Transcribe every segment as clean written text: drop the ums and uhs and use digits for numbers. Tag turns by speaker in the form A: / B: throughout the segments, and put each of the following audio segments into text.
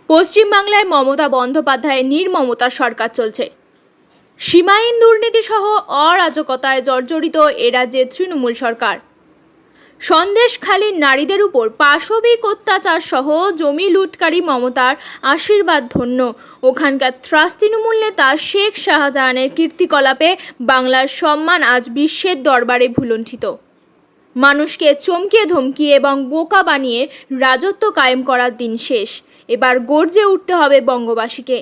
A: পশ্চিমবাংলায় মমতা বন্দ্যোপাধ্যায়ের নির্মমতার সরকার চলছে। সীমাহীন দুর্নীতি সহ অরাজকতায় জর্জরিত এ রাজ্যের তৃণমূল সরকার। সন্দেশখালীর নারীদের উপর পাশবিক অত্যাচার সহ জমি লুটকারী মমতার আশীর্বাদ ধন্য। ওখানকার ত্রাস তৃণমূল নেতা শেখ শাহজাহানের কীর্তিকলাপে বাংলার সম্মান আজ বিশ্বের দরবারে ভুলুণ্ঠিত। মানুষকে চমকিয়ে ধমকিয়ে এবং বোকা বানিয়ে রাজত্ব কায়েম করার দিন শেষ। এবার গর্জে উঠতে হবে বঙ্গবাসীকে।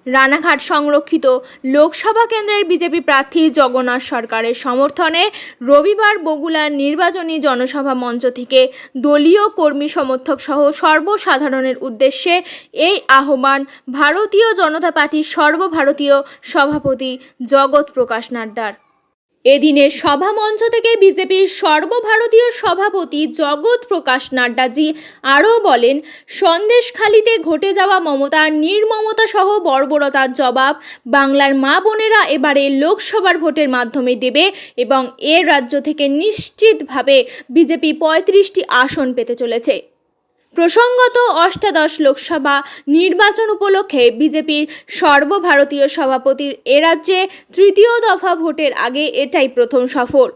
A: রানাঘাট সংরক্ষিত লোকসভা কেন্দ্রের বিজেপি প্রার্থী জগন্নাথ সরকারের সমর্থনে রবিবার বগুড়ার নির্বাচনী জনসভা মঞ্চ থেকে দলীয় কর্মী সমর্থক সহ সর্বসাধারণের উদ্দেশ্যে এই আহ্বান ভারতীয় জনতা পার্টির সর্বভারতীয় সভাপতি জগৎ প্রকাশ নাড্ডার। এদিনের সভা মঞ্চ থেকে বিজেপির সর্বভারতীয় সভাপতি জগৎ প্রকাশ নাড্ডাজি আরও বলেন, সন্দেশখালীতে ঘটে যাওয়া মমতার নির্মমতা সহ বর্বরতার জবাব বাংলার মা বোনেরা এবারে লোকসভার ভোটের মাধ্যমে দেবে এবং এ রাজ্য থেকে নিশ্চিতভাবে বিজেপি 35টি আসন পেতে চলেছে। প্রসঙ্গত অষ্টাদশ লোকসভা নির্বাচন উপলক্ষে বিজেপির সর্বভারতীয় সভাপতির এ রাজ্যে তৃতীয় দফা ভোটের আগে এটাই প্রথম সফর।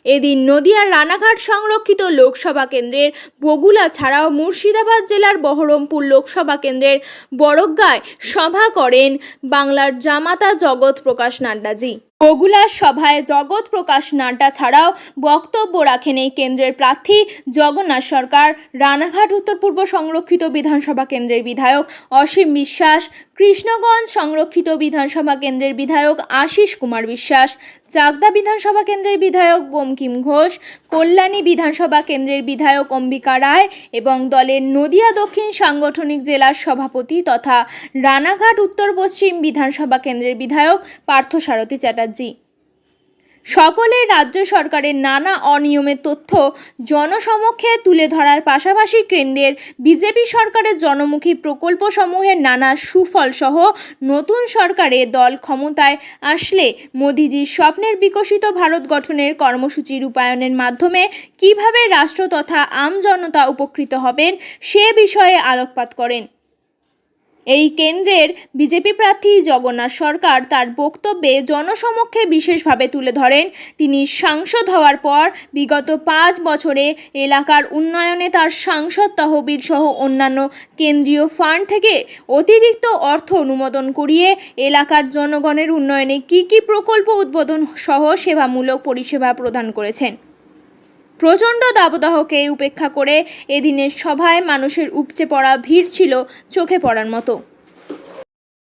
A: এদিন নদিয়ার রানাঘাট সংরক্ষিত লোকসভা কেন্দ্রের বগুড়া ছাড়াও মুর্শিদাবাদ জেলার বহরমপুর লোকসভা কেন্দ্রের বড়গাঁয় সভা করেন বাংলার জামাতা জগৎ প্রকাশ নাড্ডাজি। বগুড়ার সভায় জগৎ প্রকাশ নাড্ডা ছাড়াও বক্তব্য রাখেন এই কেন্দ্রের প্রার্থী জগন্নাথ সরকার, রানাঘাট উত্তর পূর্ব সংরক্ষিত বিধানসভা কেন্দ্রের বিধায়ক অসীম বিশ্বাস, কৃষ্ণগঞ্জ সংরক্ষিত বিধানসভা কেন্দ্রের বিধায়ক আশিস কুমার বিশ্বাস, চাকদা বিধানসভা কেন্দ্রের বিধায়ক বঙ্কিম ঘোষ, কল্যাণী বিধানসভা কেন্দ্রের বিধায়ক অম্বিকা রায় এবং দলের নদিয়া দক্ষিণ সাংগঠনিক জেলার সভাপতি তথা রানাঘাট উত্তর পশ্চিম বিধানসভা কেন্দ্রের বিধায়ক পার্থসারথী চ্যাটার্জি। সকলে রাজ্য সরকারের নানা অনিয়মের তথ্য জনসমক্ষে তুলে ধরার পাশাপাশি কেন্দ্রের বিজেপি সরকারের জনমুখী প্রকল্পসমূহের নানা সুফল সহ নতুন সরকারের দল ক্ষমতায় আসলে মোদিজির স্বপ্নের বিকশিত ভারত গঠনের কর্মসূচি রূপায়ণের মাধ্যমে কিভাবে রাষ্ট্র তথা আমজনতা উপকৃত হবেন সে বিষয়ে আলোকপাত করেন। এই কেন্দ্রের বিজেপি প্রার্থী জগন্নাথ সরকার তার বক্তব্যে জনসমক্ষে বিশেষভাবে তুলে ধরেন তিনি সাংসদ হওয়ার পর বিগত 5 বছরে এলাকার উন্নয়নে তার সাংসদ তহবিল সহ অন্যান্য কেন্দ্রীয় ফান্ড থেকে অতিরিক্ত অর্থ অনুমোদন করিয়ে এলাকার জনগণের উন্নয়নে কী প্রকল্প উদ্বোধন সহ সেবামূলক পরিষেবা প্রদান করেছেন। প্রচণ্ড দাবদাহকে উপেক্ষা করে এদিনের সভায় মানুষের উপচে পড়া ভিড় ছিল চোখে পড়ার মতো।